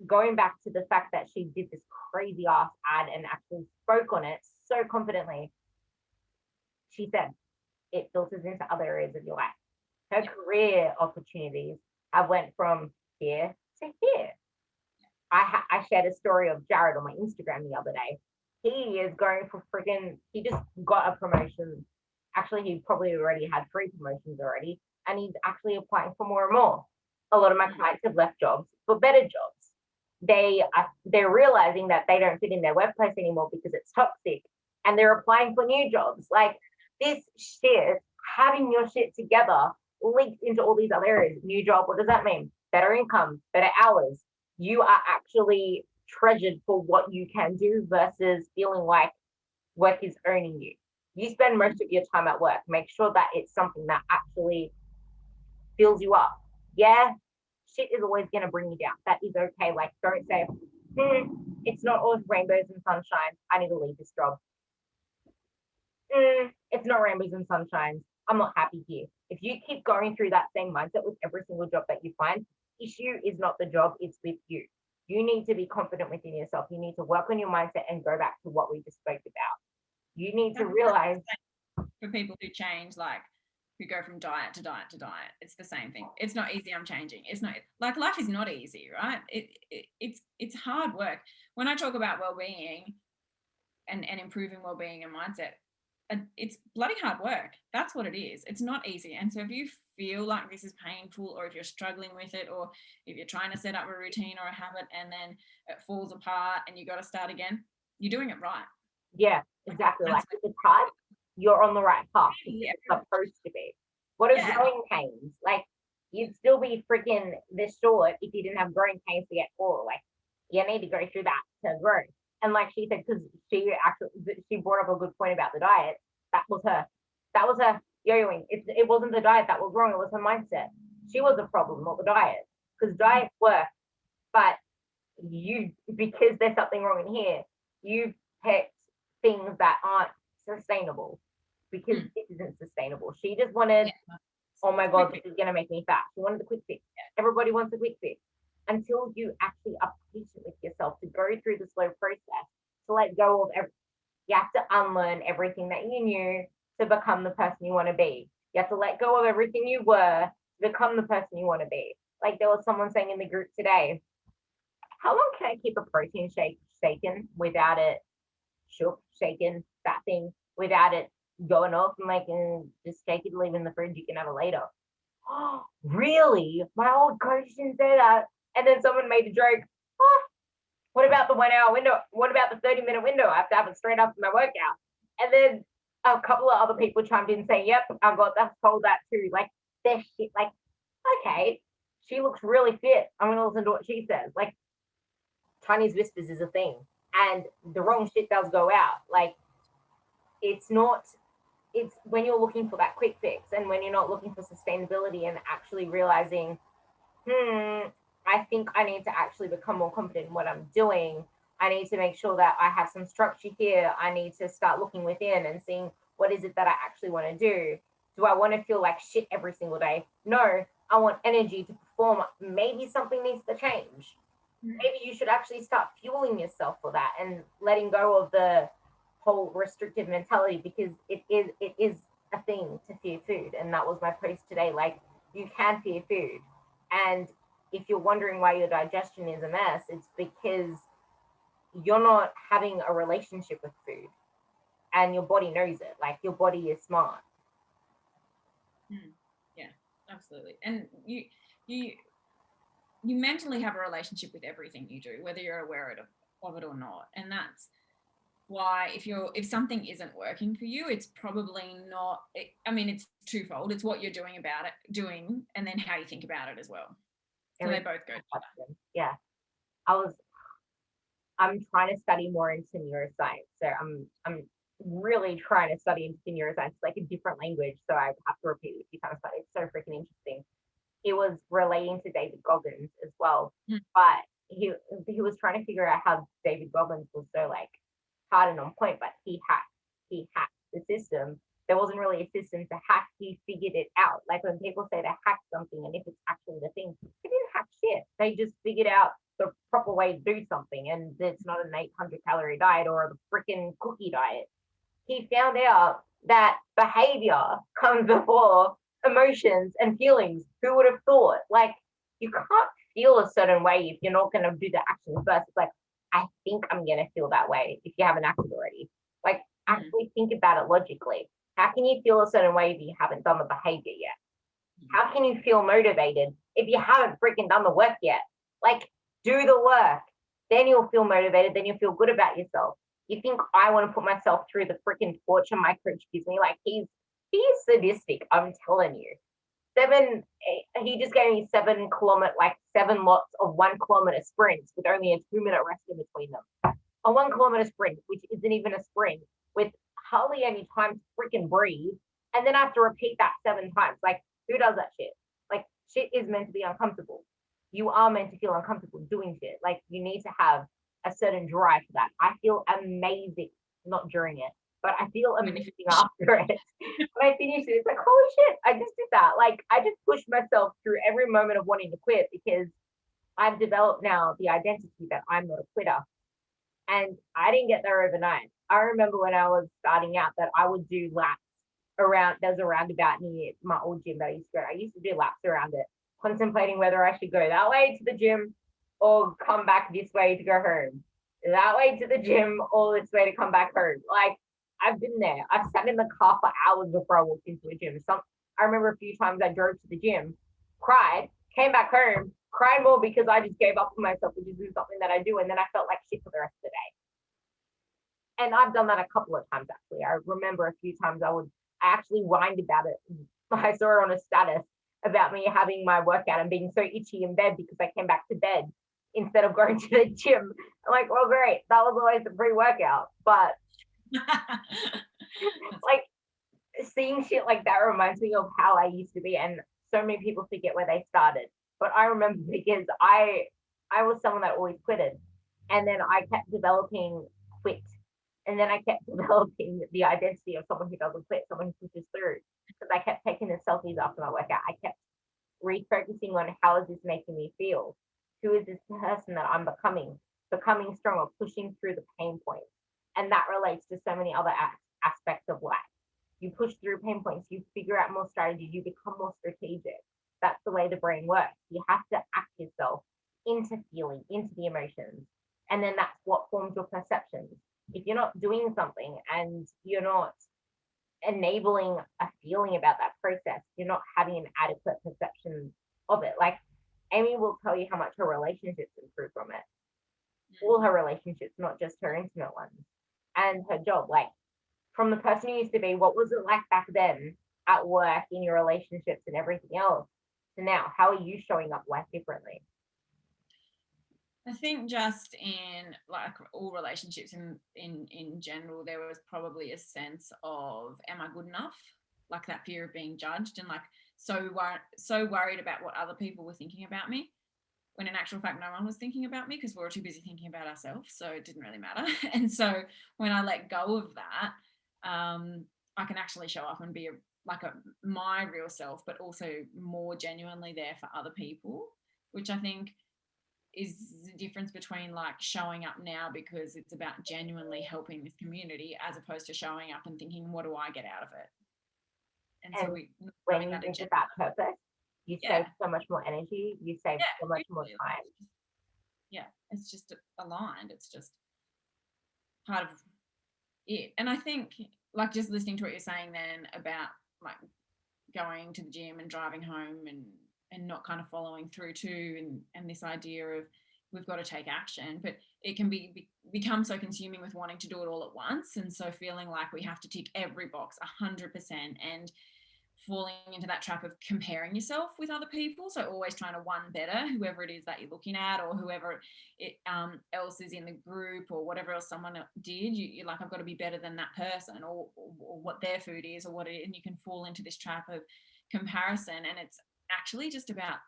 going back to the fact that she did this crazy ass ad and actually spoke on it so confidently, she said it filters into other areas of your life. Her career opportunities have went from here to here. I shared a story of Jared on my Instagram the other day. He is going for freaking, he just got a promotion. Actually, he probably already had 3 promotions already, and he's actually applying for more and more. A lot of my clients have left jobs for better jobs. They're realizing that they don't fit in their workplace anymore because it's toxic, and they're applying for new jobs. Like, this shit, having your shit together links into all these other areas. New job, what does that mean? Better income, better hours. You are actually treasured for what you can do versus feeling like work is owning you. You spend most of your time at work. Make sure that it's something that actually fills you up. Yeah, shit is always going to bring you down. That is okay. Like, don't say, it's not all rainbows and sunshine. I need to leave this job. It's not rainbows and sunshines. I'm not happy here. If you keep going through that same mindset with every single job that you find, issue is not the job, it's with you. You need to be confident within yourself. You need to work on your mindset and go back to what we just spoke about. You need to realize, for people who change, like, who go from diet to diet to diet, it's the same thing. It's not easy. I'm changing. It's not, like, life is not easy, right? It's hard work. When I talk about well-being and improving well-being and mindset, it's bloody hard work. That's what it is. It's not easy. And so if you feel like this is painful, or if you're struggling with it, or if you're trying to set up a routine or a habit and then it falls apart and you got to start again, you're doing it right. Yeah, exactly. Like, if it's hard, you're on the right path. It's supposed to be. What are growing pains? Like, you'd still be freaking this short if you didn't have growing pains to get taller. Like, you need to go through that to grow. And like she said, because she brought up a good point about the diet. That was her yo-yoing. It wasn't the diet that was wrong. It was her mindset. She was the problem, not the diet. Because diets work, but because there's something wrong in here, you picked things that aren't sustainable because this isn't sustainable. She just wanted Oh my Quick God, this fix. is going to make me fat. She wanted the quick fix. Everybody wants a quick fix until you actually are patient with yourself to go through the slow process, to let go of everything. You have to unlearn everything that you knew to become the person you want to be. You have to let go of everything you were to become the person you want to be. Like there was someone saying in the group today, how long can I keep a protein shake shaken without it shook, shaken, that thing, without it going off and like just shake it, leave it in the fridge, you can have it later. Oh, really? My old coach didn't say that. And then someone made a joke. Oh, what about the 1 hour window? What about the 30-minute window? I have to have it straight after my workout. And then a couple of other people chimed in saying, yep, I got that, told that too. Like, their shit, like, okay, she looks really fit. I'm going to listen to what she says. Like, Chinese whispers is a thing. And the wrong shit does go out. Like, it's not, it's when you're looking for that quick fix and when you're not looking for sustainability and actually realizing, I think I need to actually become more confident in what I'm doing. I need to make sure that I have some structure here. I need to start looking within and seeing what is it that I actually want to do. Do I want to feel like shit every single day? No, I want energy to perform. Maybe something needs to change. Maybe you should actually start fueling yourself for that and letting go of the whole restrictive mentality, because it is a thing to fear food. And that was my post today. Like, you can fear food. And if you're wondering why your digestion is a mess, it's because you're not having a relationship with food, and your body knows it. Like, your body is smart. Yeah, absolutely. And you you mentally have a relationship with everything you do, whether you're aware of it or not. And that's why if something isn't working for you, it's probably not. I mean, it's twofold. It's what you're doing, and then how you think about it as well. So they both go together. Yeah. I was I'm trying to study more into neuroscience. So I'm really trying to study into neuroscience, like a different language. So I have to repeat it a few times, but it's so freaking interesting. It was relating to David Goggins as well. But he was trying to figure out how David Goggins was so like hard and on point, but he hacked the system. There wasn't really a system to hack. He figured it out. Like when people say they hacked something, and if it's actually the thing, they didn't hack shit. They just figured out the proper way to do something, and it's not an 800-calorie diet or a freaking cookie diet. He found out that behavior comes before emotions and feelings. Who would have thought? Like, you can't feel a certain way if you're not going to do the action first. It's like, I think I'm going to feel that way if you haven't acted already. Like, actually think about it logically. How can you feel a certain way if you haven't done the behavior yet? How can you feel motivated if you haven't freaking done the work yet? Like, do the work. Then you'll feel motivated. Then you'll feel good about yourself. You think I want to put myself through the freaking torture my coach gives me? Like, he's sadistic. I'm telling you. He just gave me 7 kilometer, like 7 lots of 1 kilometer sprints with only a 2-minute rest in between them. A 1 kilometer sprint, which isn't even a sprint, with hardly any time to freaking breathe, and then I have to repeat that 7 times. Like, who does that shit? Like, shit is meant to be uncomfortable. You are meant to feel uncomfortable doing shit. Like, you need to have a certain drive for that. I feel amazing, not during it, but I feel amazing after it. When I finish it, it's like, holy shit, I just did that. Like, I just pushed myself through every moment of wanting to quit, because I've developed now the identity that I'm not a quitter. And I didn't get there overnight. I remember when I was starting out that I would do laps around, there's a roundabout near my old gym that I used to go to. I used to do laps around it, contemplating whether I should go that way to the gym or come back this way to go home. That way to the gym or this way to come back home. Like, I've been there. I've sat in the car for hours before I walked into a gym. I remember a few times I drove to the gym, cried, came back home, cried more because I just gave up on myself, which is something that I do, and then I felt like shit for the rest of the day. And I've done that a couple of times actually. I remember a few times I actually whined about it. I saw it on a status about me having my workout and being so itchy in bed because I came back to bed instead of going to the gym. I'm like, well, great. That was always the pre-workout. But like, seeing shit like that reminds me of how I used to be. And so many people forget where they started. But I remember because I was someone that always quitted. And then I kept developing quit. And then I kept developing the identity of someone who doesn't quit, someone who pushes through. because I kept taking the selfies after my workout. I kept refocusing on how is this making me feel? Who is this person that I'm becoming stronger, pushing through the pain points. And that relates to so many other aspects of life. You push through pain points, you figure out more strategies, you become more strategic. That's the way the brain works. You have to act yourself into feeling, into the emotions. And then that's what forms your perceptions. If you're not doing something and you're not enabling a feeling about that process, you're not having an adequate perception of it. Like Amy will tell you how much her relationships improve from it. All her relationships, not just her intimate ones, and her job. Like from the person you used to be, what was it like back then at work, in your relationships and everything else, to now? How are you showing up life differently? I think just in like all relationships in general, there was probably a sense of, am I good enough? Like that fear of being judged, and like so worried about what other people were thinking about me, when in actual fact no one was thinking about me because we were too busy thinking about ourselves, so it didn't really matter. And so when I let go of that, I can actually show up and be my real self, but also more genuinely there for other people, which I think is the difference between like showing up now because it's about genuinely helping this community, as opposed to showing up and thinking, what do I get out of it? And so And we when you think about purpose, you save yeah, so much more energy, you save yeah, so much more time. yeah, it's just aligned. It's just part of it. And I think like just listening to what you're saying then about like going to the gym and driving home and not kind of following through too, and this idea of we've got to take action, but it can become so consuming with wanting to do it all at once, and so feeling like we have to tick every box 100%, and falling into that trap of comparing yourself with other people. So always trying to one better whoever it is that you're looking at, or whoever else is in the group, or whatever else someone did. You're like, I've got to be better than that person, or what their food is, or what it is. And you can fall into this trap of comparison. And it's actually just about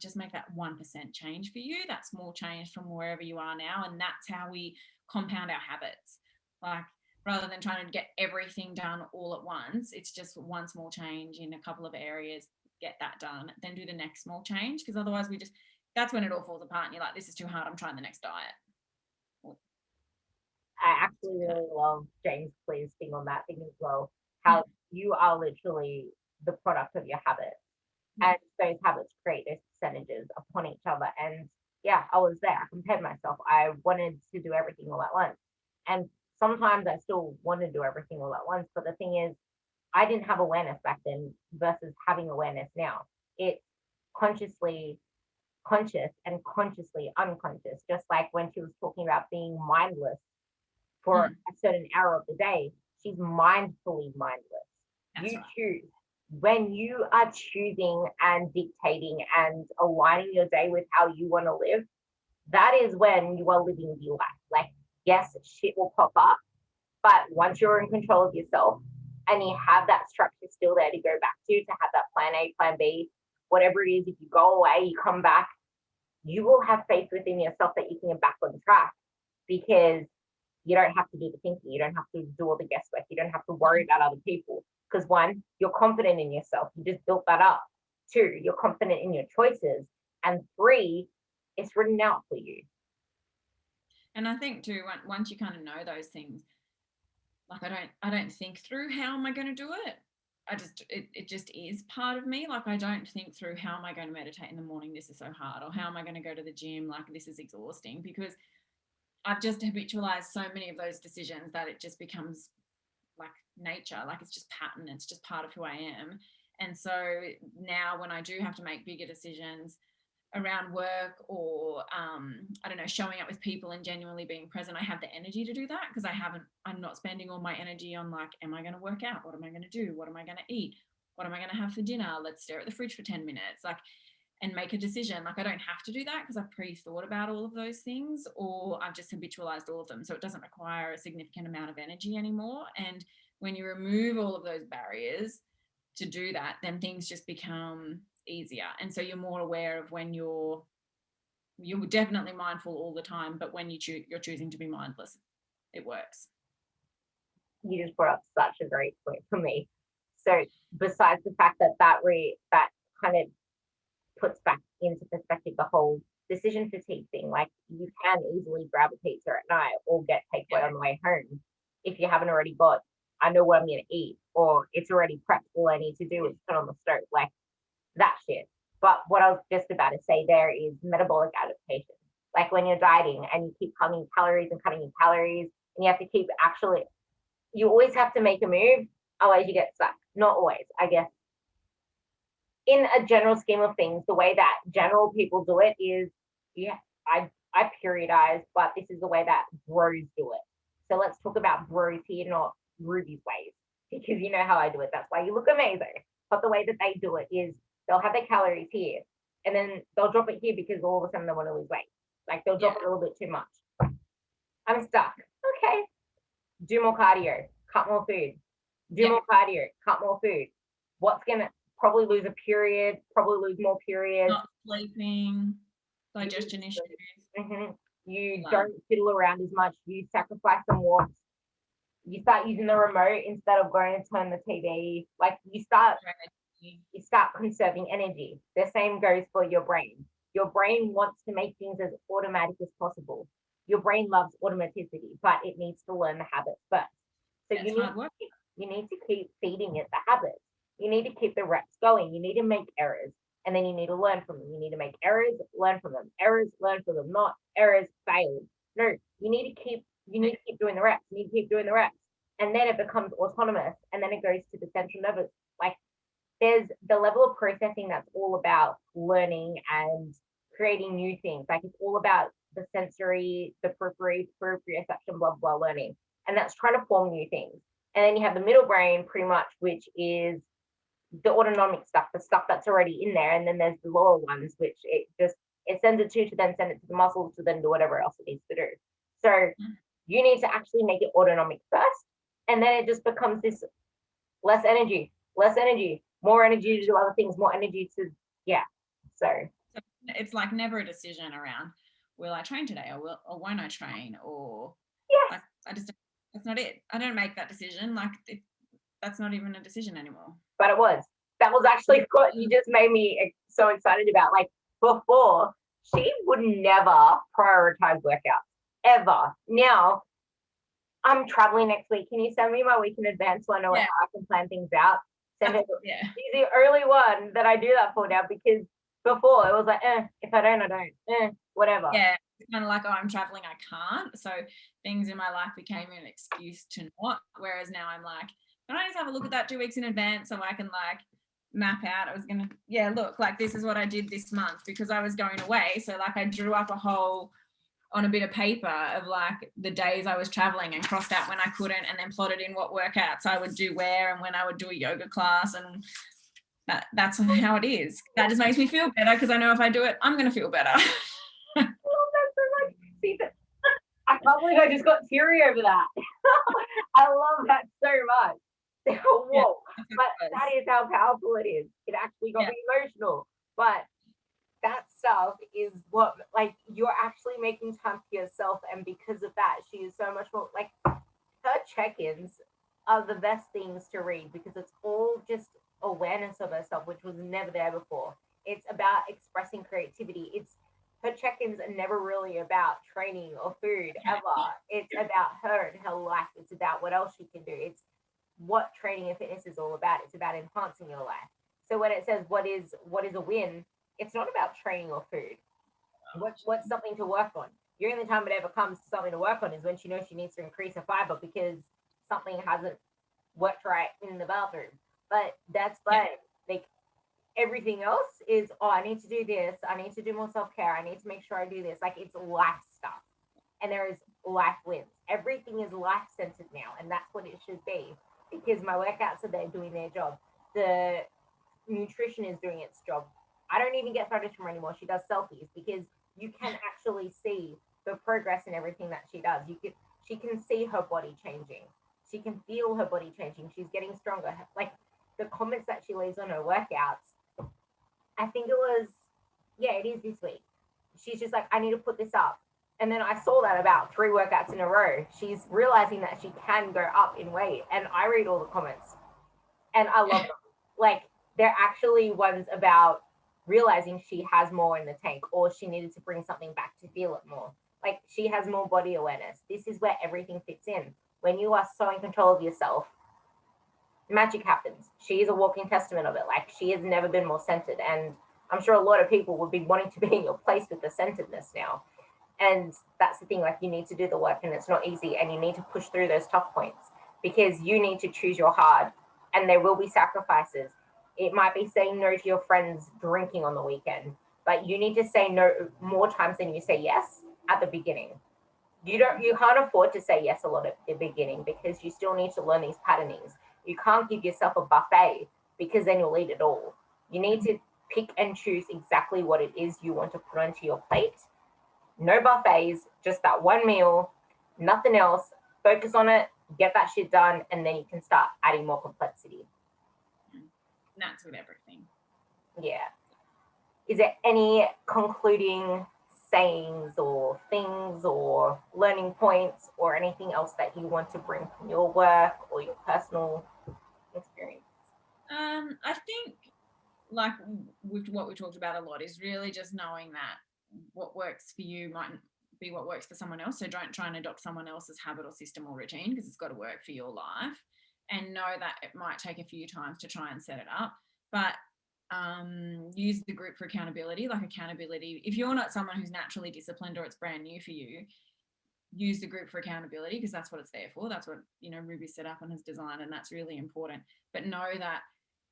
just make that 1% change for you, that small change from wherever you are now. And that's how we compound our habits. Like, rather than trying to get everything done all at once, it's just one small change in a couple of areas, get that done, then do the next small change, because otherwise that's when it all falls apart and you're like, this is too hard, I'm trying the next diet. I actually really love James Clear's thing on that thing as well, how you are literally the product of your habits, and those habits create those percentages upon each other. And yeah, I was there. I compared myself. I wanted to do everything all at once. And sometimes I still want to do everything all at once. But the thing is, I didn't have awareness back then versus having awareness now. It's consciously conscious and consciously unconscious, just like when she was talking about being mindless for a certain hour of the day, she's mindfully mindless. That's You right. choose. When you are choosing and dictating and aligning your day with how you want to live, that is when you are living your life. Like, yes, shit will pop up, but once you're in control of yourself and you have that structure still there to go back to have that plan A, plan B, whatever it is, if you go away, you come back, you will have faith within yourself that you can get back on track, because you don't have to do the thinking. You don't have to do all the guesswork. You don't have to worry about other people. Because one, you're confident in yourself. You just built that up. Two, you're confident in your choices. And three, it's written out for you. And I think too, once you kind of know those things, like I don't think through how am I going to do it. It just is part of me. Like I don't think through how am I going to meditate in the morning, this is so hard, or how am I going to go to the gym, like this is exhausting, because I've just habitualized so many of those decisions that it just becomes like nature, like it's just pattern, it's just part of who I am. And so now when I do have to make bigger decisions around work, or I don't know, showing up with people and genuinely being present, I have the energy to do that, because I'm not spending all my energy on like, am I going to work out, what am I going to do, what am I going to eat, what am I going to have for dinner, let's stare at the fridge for 10 minutes, like, and make a decision. Like I don't have to do that because I've pre-thought about all of those things, or I've just habitualized all of them, so it doesn't require a significant amount of energy anymore. And when you remove all of those barriers to do that, then things just become easier. And so you're more aware of when you're definitely mindful all the time, but when you're choosing to be mindless, it works. You just brought up such a great point for me. So besides the fact that that kind of puts back into perspective the whole decision fatigue thing. Like you can easily grab a pizza at night or get takeaway on the way home if you haven't already got, I know what I'm going to eat, or it's already prepped. All I need to do is put on the stove, like that shit. But what I was just about to say there is metabolic adaptation. Like when you're dieting and you keep cutting calories and cutting calories, and you have to keep actually, you always have to make a move, otherwise you get stuck. Not always, I guess. In a general scheme of things, the way that general people do it is, yeah, I periodize, but this is the way that bros do it. So let's talk about bros here, not Ruby's ways, because you know how I do it. That's why you look amazing. But the way that they do it is they'll have their calories here, and then they'll drop it here because all of a sudden they want to lose weight. Like they'll drop it a little bit too much. I'm stuck. Okay, do more cardio, cut more food. Do more cardio, cut more food. What's gonna probably lose a period, probably lose more periods. Not sleeping, digestion issues. Mm-hmm. You don't fiddle around as much. You sacrifice some walks. You start using the remote instead of going to turn the TV. Like you start conserving energy. The same goes for your brain. Your brain wants to make things as automatic as possible. Your brain loves automaticity, but it needs to learn the habits first. So you need to keep feeding it the habits. You need to keep the reps going. You need to make errors, and then you need to learn from them. You need to make errors, learn from them. Errors, learn from them. Not errors, failed. No, you need to keep doing the reps. You need to keep doing the reps, and then it becomes autonomous, and then it goes to the central nervous. Like there's the level of processing that's all about learning and creating new things. Like it's all about the sensory, the proprioception, blah blah learning, and that's trying to form new things. And then you have the middle brain, pretty much, which is the autonomic stuff, the stuff that's already in there, and then there's the lower ones, which it sends it to then send it to the muscles to then do whatever else it needs to do. So you need to actually make it autonomic first, and then it just becomes this less energy, more energy to do other things, more energy to So it's like never a decision around will I train today or won't I train, or yes. I just, that's not it. I don't make that decision. Like that's not even a decision anymore. But that was actually what you just made me so excited about. Like before, she would never prioritize workouts ever. Now I'm traveling next week. Can you send me my week in advance so I know how I can plan things out? Send it. She's the only one that I do that for now, because before it was like, if I don't, I don't. Whatever. Yeah, it's kind of like, I'm traveling, I can't. So things in my life became an excuse to not. Whereas now I'm like, can I just have a look at that 2 weeks in advance so I can like map out? I was gonna, look, like this is what I did this month because I was going away. So like I drew up a whole on a bit of paper of like the days I was traveling and crossed out when I couldn't, and then plotted in what workouts I would do where and when I would do a yoga class, and that's how it is. That just makes me feel better because I know if I do it, I'm going to feel better. I can't believe I just got teary over that. I love that so much. Whoa. But that is how powerful it is. It actually got me emotional. But that stuff is what, like, you're actually making time for yourself. And because of that, she is so much more, like, her check-ins are the best things to read because it's all just awareness of herself, which was never there before. It's about expressing creativity. Her check-ins are never really about training or food ever. It's about her and her life. It's about what else she can do. It's what training and fitness is all about. It's about enhancing your life. So when it says what is a win, it's not about training or food. What's something to work on? The only time it ever comes to something to work on is when she knows she needs to increase her fiber because something hasn't worked right in the bathroom. But that's fine. Like everything else is, I need to do this. I need to do more self-care. I need to make sure I do this. Like it's life stuff. And there is life wins. Everything is life-centered now. And that's what it should be because my workouts are there doing their job. The nutrition is doing its job. I don't even get photos from her anymore. She does selfies because you can actually see the progress in everything that she does. She can see her body changing. She can feel her body changing. She's getting stronger. Like the comments that she leaves on her workouts, I think it is this week. She's just like, I need to put this up. And then I saw that about 3 workouts in a row. She's realizing that she can go up in weight. And I read all the comments. And I love them. Like, they're actually ones about realizing she has more in the tank, or she needed to bring something back to feel it more. Like, she has more body awareness. This is where everything fits in. When you are so in control of yourself, magic happens. She is a walking testament of it. Like, she has never been more centered. And I'm sure a lot of people would be wanting to be in your place with the centeredness now. And that's the thing, like, you need to do the work, and it's not easy, and you need to push through those tough points because you need to choose your hard, and there will be sacrifices. It might be saying no to your friends drinking on the weekend, but you need to say no more times than you say yes at the beginning. You can't afford to say yes a lot at the beginning because you still need to learn these patternings. You can't give yourself a buffet because then you'll eat it all. You need to pick and choose exactly what it is you want to put onto your plate. No buffets, just that one meal, nothing else. Focus on it, get that shit done, and then you can start adding more complexity. That's with everything. Yeah. Is there any concluding sayings or things or learning points or anything else that you want to bring from your work or your personal experience? I think, like, with what we talked about a lot, is really just knowing that what works for you might be what works for someone else. So don't try and adopt someone else's habit or system or routine, because it's got to work for your life. And know that it might take a few times to try and set it up, but use the group for accountability. Like, accountability, if you're not someone who's naturally disciplined or it's brand new for you, use the group for accountability, because that's what it's there for. That's what, Ruby set up and has designed, and that's really important. But know that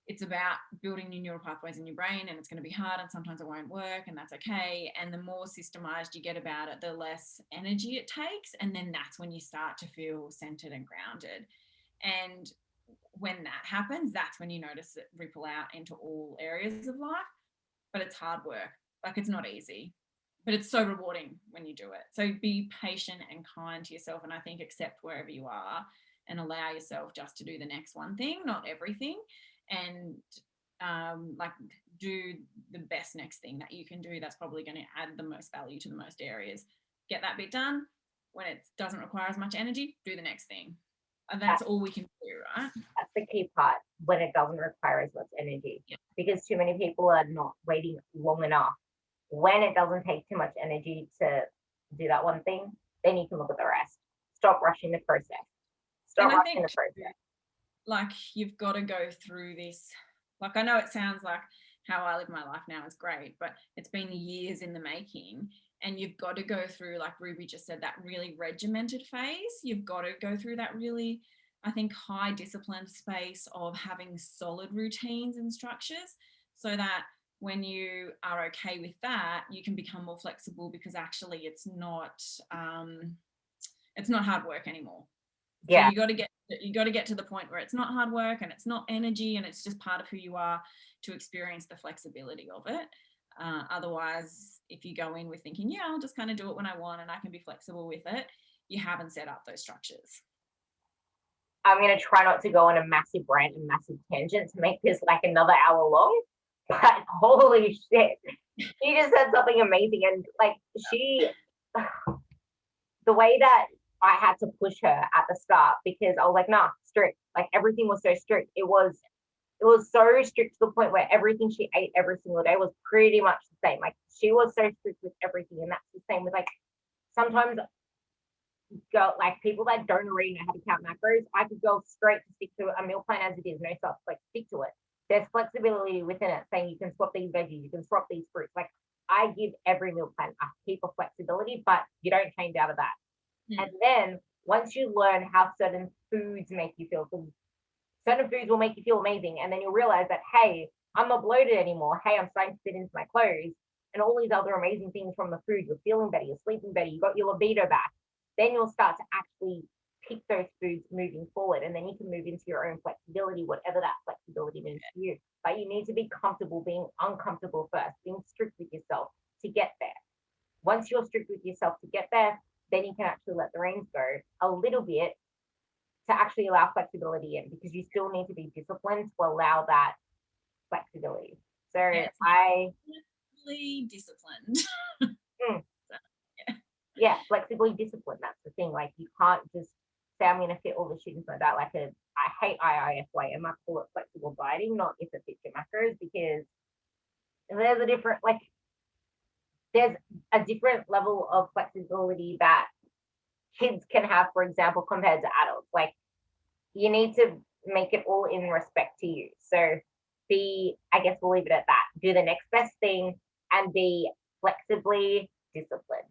it's about building new neural pathways in your brain, and it's going to be hard, and sometimes it won't work, and that's okay. And the more systemized you get about it, the less energy it takes, and then that's when you start to feel centered and grounded. And when that happens, that's when you notice it ripple out into all areas of life. But it's hard work. Like, it's not easy, but it's so rewarding when you do it. So be patient and kind to yourself, and I think accept wherever you are and allow yourself just to do the next one thing, not everything. And like, do the best next thing that you can do that's probably going to add the most value to the most areas. Get that bit done. When it doesn't require as much energy, do the next thing. And that's all we can do, right? That's the key part, when it doesn't require as much energy. Yeah. Because too many people are not waiting long enough. When it doesn't take too much energy to do that one thing, then you can look at the rest. Stop rushing the process. Stop rushing the process. Like, you've got to go through this. Like, I know it sounds like how I live my life now is great, but it's been years in the making. And you've got to go through, like Ruby just said, that really regimented phase. You've got to go through that really, I think, high disciplined space of having solid routines and structures, so that when you are okay with that, you can become more flexible, because actually it's not hard work anymore. Yeah. So you got to get to the point where it's not hard work and it's not energy, and it's just part of who you are, to experience the flexibility of it. Otherwise, if you go in with thinking, yeah, I'll just kind of do it when I want and I can be flexible with it, you haven't set up those structures. I'm going to try not to go on a massive rant and massive tangent to make this like another hour long. But holy shit, she just said something amazing. And like, the way that I had to push her at the start, because I was like, nah, strict. Like, everything was so strict. It was so strict to the point where everything she ate every single day was pretty much the same. Like, she was so strict with everything, and that's the same with, like, sometimes go like people that don't already know how to count macros. I could go straight to stick to a meal plan as it is, no stuff, like, stick to it. There's flexibility within it, saying you can swap these veggies, you can swap these fruits. Like, I give every meal plan a heap of flexibility, but you don't change out of that. And then once you learn how certain foods make you feel, certain foods will make you feel amazing. And then you'll realize that, hey, I'm not bloated anymore. Hey, I'm starting to fit into my clothes. And all these other amazing things from the food. You're feeling better. You're sleeping better. You got your libido back. Then you'll start to actually pick those foods moving forward. And then you can move into your own flexibility, whatever that flexibility means to you. But you need to be comfortable being uncomfortable first, being strict with yourself to get there. Once you're strict with yourself to get there, then you can actually let the reins go a little bit to actually allow flexibility in, because you still need to be disciplined to allow that flexibility. So I flexibly disciplined. Yeah, flexibly disciplined. That's the thing. Like, you can't just say I'm going to fit all the students like that, like I hate IIFY, I might call it flexible dieting, not if it fits your macros, because there's a different, like, there's a different level of flexibility that kids can have, for example, compared to adults. Like, you need to make it all in respect to you. So I guess we'll leave it at that. Do the next best thing and be flexibly disciplined.